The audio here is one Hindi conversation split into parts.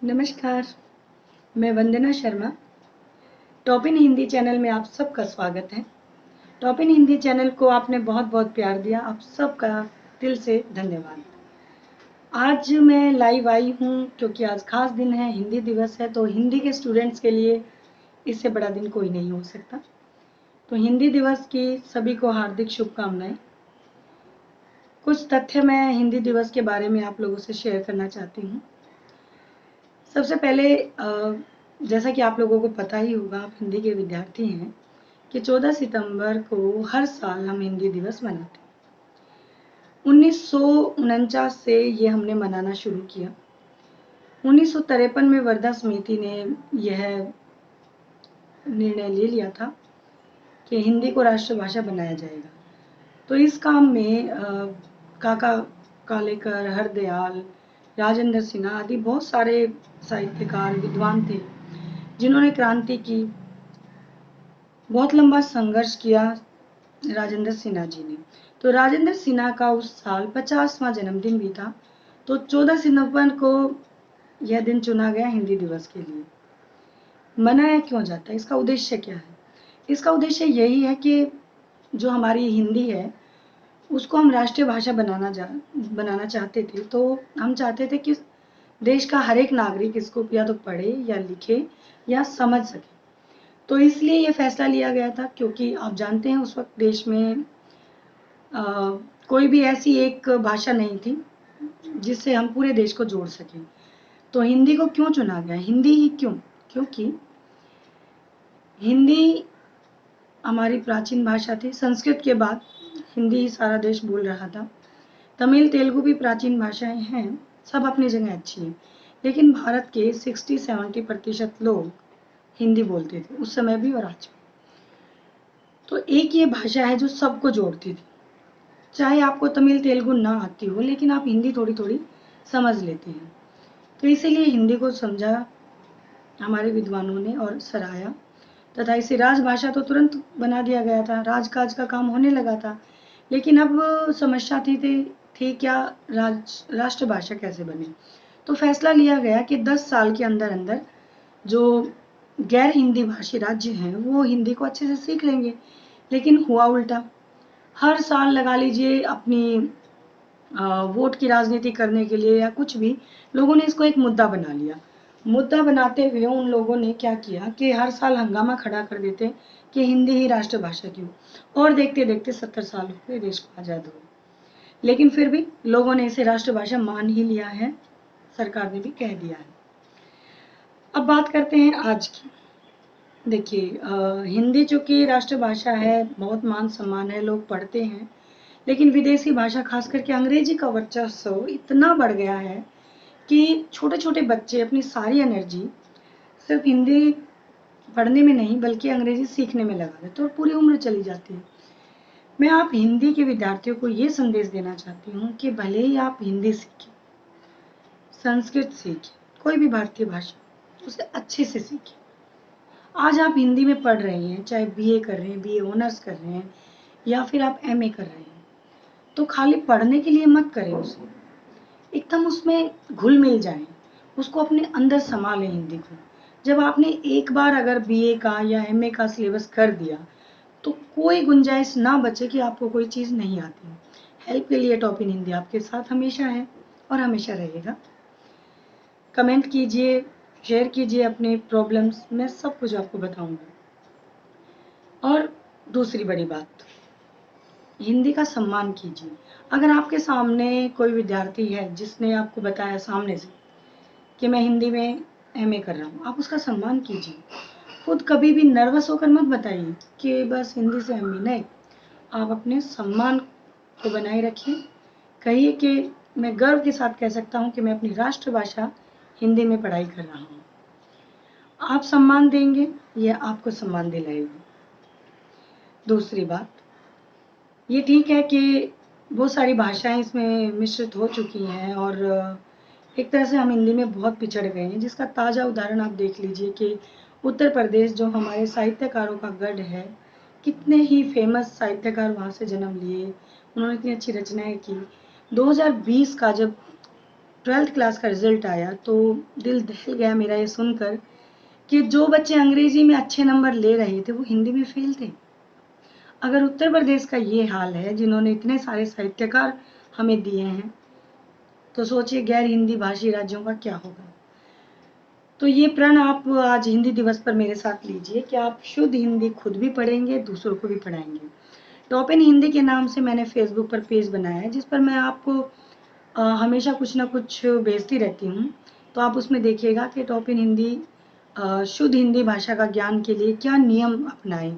नमस्कार, मैं वंदना Sharma. Top in Hindi channel में आप सबका स्वागत है। टॉप इन हिंदी चैनल को आपने बहुत बहुत प्यार दिया, आप सबका दिल से धन्यवाद। आज मैं लाइव आई हूँ क्योंकि आज खास दिन है, हिंदी दिवस है, तो हिंदी के स्टूडेंट्स के लिए इससे बड़ा दिन कोई नहीं हो सकता। तो हिंदी दिवस की सभी को हार्दिक शुभकामनाएं। कुछ तथ्य मैं हिंदी दिवस के बारे में आप लोगों से शेयर करना चाहती हूँ। सबसे पहले जैसा कि आप लोगों को पता ही होगा, आप हिंदी के विद्यार्थी हैं, कि 14 सितंबर को हर साल हम हिंदी दिवस मनाते हैं। 1949 से ये हमने मनाना शुरू किया। 1953 में वर्धा समिति ने यह निर्णय ले लिया था कि हिंदी को राष्ट्रभाषा बनाया जाएगा। तो इस काम में काका कालेकर, हरदयाल, राजेंद्र सिन्हा आदि बहुत सारे साहित्यकार विद्वान थे जिन्होंने क्रांति की। बहुत लंबा संघर्ष किया राजेंद्र सिन्हा जी ने। तो राजेंद्र सिन्हा का उस साल 50वां जन्मदिन भी था। तो 14 सितंबर को यह दिन चुना गया हिंदी दिवस के लिए। मनाया क्यों जाता है, इसका उद्देश्य क्या है? इसका उद्देश्य यही है कि जो हमारी हिंदी है उसको हम राष्ट्रीय भाषा बनाना चाहते थे। तो हम चाहते थे कि देश का हर एक नागरिक इसको या तो पढ़े या लिखे या समझ सके। तो इसलिए ये फैसला लिया गया था, क्योंकि आप जानते हैं उस वक्त देश में कोई भी ऐसी एक भाषा नहीं थी जिससे हम पूरे देश को जोड़ सकें। तो हिंदी को क्यों चुना गया? हिंदी ही क्यों? क्योंकि हिंदी हमारी प्राचीन भाषा थी। संस्कृत के बाद हिंदी ही सारा देश बोल रहा था। तमिल, तेलुगु भी प्राचीन भाषाएं हैं, सब अपनी जगह अच्छी हैं, लेकिन भारत के 60-70% लोग हिंदी बोलते थे उस समय भी और आज भी। तो एक ये भाषा है जो सबको जोड़ती थी। चाहे आपको तमिल तेलुगु ना आती हो, लेकिन आप हिंदी थोड़ी थोड़ी समझ लेते हैं। तो इसीलिए हिंदी को समझा हमारे विद्वानों ने और सराहा, तथा इसे राजभाषा तो तुरंत बना दिया गया था, राजकाज का काम होने लगा था। लेकिन अब समस्या थी क्या राष्ट्रभाषा कैसे बने। तो फैसला लिया गया कि 10 साल के अंदर अंदर जो गैर हिंदी भाषी राज्य हैं वो हिंदी को अच्छे से सीख लेंगे। लेकिन हुआ उल्टा। हर साल लगा लीजिए अपनी वोट की राजनीति करने के लिए या कुछ भी, लोगों ने इसको एक मुद्दा बना लिया। मुद्दा बनाते हुए उन लोगों ने क्या किया कि हर साल हंगामा खड़ा कर देते कि हिंदी ही राष्ट्रभाषा क्यों। और देखते देखते 70 साल हो गए देश को आज़ाद हुए, लेकिन फिर भी लोगों ने इसे राष्ट्रभाषा मान ही लिया है, सरकार ने भी कह दिया है। अब बात करते हैं आज की। देखिए, हिंदी चूंकि राष्ट्रभाषा है, बहुत मान सम्मान है, लोग पढ़ते हैं, लेकिन विदेशी भाषा खास करके अंग्रेजी का वर्चस्व इतना बढ़ गया है कि छोटे छोटे बच्चे अपनी सारी एनर्जी सिर्फ हिंदी पढ़ने में नहीं बल्कि अंग्रेजी सीखने में लगा देते और पूरी उम्र चली जाती है। मैं आप हिंदी के विद्यार्थियों को ये संदेश देना चाहती हूँ कि भले ही आप हिंदी सीखें, संस्कृत सीखें, कोई भी भारतीय भाषा उसे अच्छे से सीखें। आज आप हिंदी में पढ़ रहे हैं, चाहे बीए कर रहे हैं, बीए ऑनर्स कर रहे हैं या फिर आप एमए कर रहे हैं, तो खाली पढ़ने के लिए मत करें उसे, एकदम उसमें घुल मिल जाएं, उसको अपने अंदर समा लें हिंदी को। जब आपने एक बार अगर बीए का या एमए का सिलेबस कर दिया तो कोई गुंजाइश ना बचे कि आपको कोई चीज़ नहीं आती। हेल्प के लिए टॉप इन हिंदी आपके साथ हमेशा है और हमेशा रहेगा। कमेंट कीजिए, शेयर कीजिए अपने प्रॉब्लम्स, मैं सब कुछ आपको बताऊंगा। और दूसरी बड़ी बात, हिंदी का सम्मान कीजिए। अगर आपके सामने कोई विद्यार्थी है जिसने आपको बताया सामने से कि मैं हिंदी में एमए कर रहा हूँ, आप उसका सम्मान कीजिए। खुद कभी भी नर्वस होकर मत बताइए कि बस हिंदी से एमए, नहीं, आप अपने सम्मान को बनाए रखिए। कहिए कि मैं गर्व के साथ कह सकता हूँ कि मैं अपनी राष्ट्रभाषा हिंदी में पढ़ाई कर रहा हूँ। आप सम्मान देंगे, यह आपको सम्मान दिलाएगी। दूसरी बात, ये ठीक है कि बहुत सारी भाषाएं इसमें मिश्रित हो चुकी हैं और एक तरह से हम हिंदी में बहुत पिछड़ गए हैं, जिसका ताज़ा उदाहरण आप देख लीजिए कि उत्तर प्रदेश जो हमारे साहित्यकारों का गढ़ है, कितने ही फेमस साहित्यकार वहाँ से जन्म लिए, उन्होंने इतनी अच्छी रचनाएं की। 2020 का जब ट्वेल्थ क्लास का रिजल्ट आया तो दिल दहल गया मेरा ये सुनकर कि जो बच्चे अंग्रेजी में अच्छे नंबर ले रहे थे वो हिंदी में फेल थे। अगर उत्तर प्रदेश का ये हाल है, जिन्होंने इतने सारे साहित्यकार हमें दिए हैं, तो सोचिए गैर हिंदी भाषी राज्यों का क्या होगा। तो ये प्रण आप आज हिंदी दिवस पर मेरे साथ लीजिए कि आप शुद्ध हिंदी खुद भी पढ़ेंगे, दूसरों को भी पढ़ाएंगे। टॉप इन हिंदी के नाम से मैंने फेसबुक पर पेज बनाया है, जिस पर मैं आपको हमेशा कुछ ना कुछ भेजती रहती हूँ। तो आप उसमें देखिएगा कि टॉप इन हिंदी शुद्ध हिंदी भाषा का ज्ञान के लिए क्या नियम अपनाएं,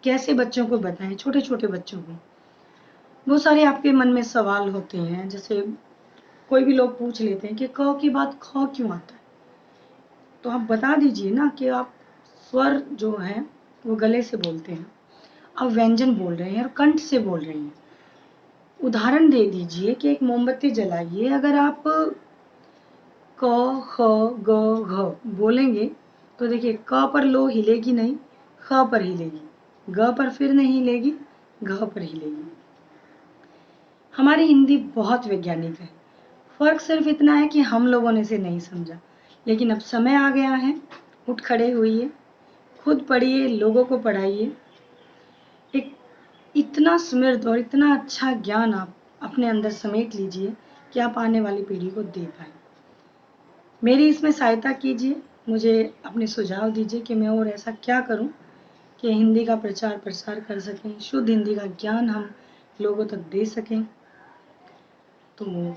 कैसे बच्चों को बताएं, छोटे छोटे बच्चों को। बहुत सारे आपके मन में सवाल होते हैं, जैसे कोई भी लोग पूछ लेते हैं कि क की बात ख क्यों आता है। तो आप बता दीजिए ना कि आप स्वर जो है वो गले से बोलते हैं, आप व्यंजन बोल रहे हैं और कंठ से बोल रहे हैं। उदाहरण दे दीजिए कि एक मोमबत्ती जलाइए, अगर आप क ख ग घ बोलेंगे तो देखिए क पर लो हिलेगी नहीं, ख पर हिलेगी, ग पर फिर नहीं हिलेगी, घ पर हिलेगी। हमारी हिंदी बहुत वैज्ञानिक है। फर्क सिर्फ इतना है कि हम लोगों ने इसे नहीं समझा, लेकिन अब समय आ गया है, उठ खड़े होइए, खुद पढ़िए, लोगों को पढ़ाइए। एक इतना समृद्ध और इतना अच्छा ज्ञान आप अपने अंदर समेट लीजिए कि आप आने वाली पीढ़ी को दे पाएँ। मेरी इसमें सहायता कीजिए, मुझे अपने सुझाव दीजिए कि मैं और ऐसा क्या करूं कि हिंदी का प्रचार प्रसार कर सकें, शुद्ध हिंदी का ज्ञान हम लोगों तक दे सकें। तो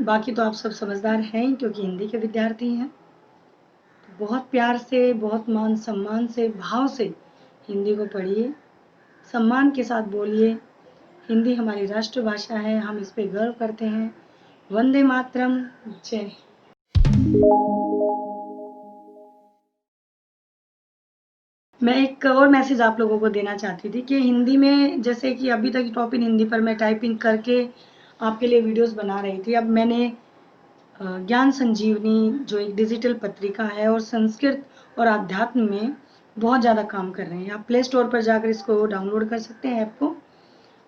बाकी तो आप सब समझदार हैं ही, क्योंकि हिंदी के विद्यार्थी हैं। तो बहुत प्यार से, बहुत मान सम्मान से, भाव से हिंदी को पढ़िए, सम्मान के साथ बोलिए। हिंदी हमारी राष्ट्रभाषा है, हम इस पे गर्व करते हैं। वंदे मातरम, जय हिंद। मैं एक और मैसेज आप लोगों को देना चाहती थी कि हिंदी में, जैसे कि अभी तक टॉप इन हिंदी पर मैं टाइपिंग करके आपके लिए वीडियोस बना रही थी। अब मैंने ज्ञान संजीवनी जो एक डिजिटल पत्रिका है और संस्कृत और अध्यात्म में बहुत ज़्यादा काम कर रहे हैं। आप प्ले स्टोर पर जाकर इसको डाउनलोड कर सकते हैं, ऐप को।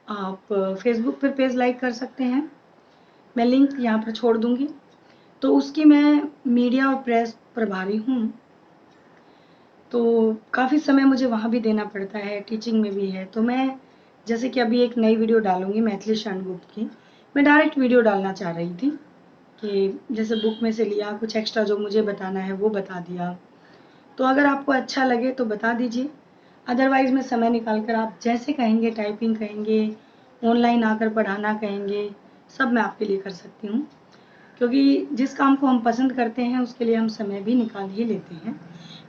आप फेसबुक पर पेज लाइक कर सकते हैं, मैं लिंक यहाँ पर छोड़ दूँगी। तो उसकी मैं मीडिया और प्रेस प्रभारी हूँ, तो काफ़ी समय मुझे वहाँ भी देना पड़ता है, टीचिंग में भी है। तो मैं जैसे कि अभी एक नई वीडियो डालूँगी मैथिली शरण गुप्त की। मैं डायरेक्ट वीडियो डालना चाह रही थी कि जैसे बुक में से लिया, कुछ एक्स्ट्रा जो मुझे बताना है वो बता दिया। तो अगर आपको अच्छा लगे तो बता दीजिए, अदरवाइज़ में समय निकाल कर आप जैसे कहेंगे, टाइपिंग कहेंगे, ऑनलाइन आकर पढ़ाना कहेंगे, सब मैं आपके लिए कर सकती हूँ। क्योंकि जिस काम को हम पसंद करते हैं उसके लिए हम समय भी निकाल ही लेते हैं।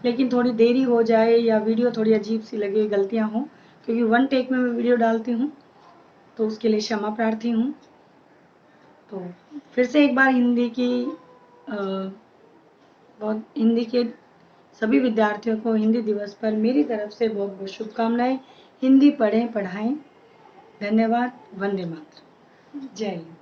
लेकिन थोड़ी देरी हो जाए या वीडियो थोड़ी अजीब सी लगे, गलतियाँ हों, क्योंकि वन टेक में मैं वीडियो डालती हूँ, तो उसके लिए क्षमा प्रार्थी हूँ। तो फिर से एक बार हिंदी के सभी विद्यार्थियों को हिंदी दिवस पर मेरी तरफ से बहुत बहुत शुभकामनाएं। हिंदी पढ़ें, पढ़ाएं। धन्यवाद। वंदे मातरम। जय हिंद।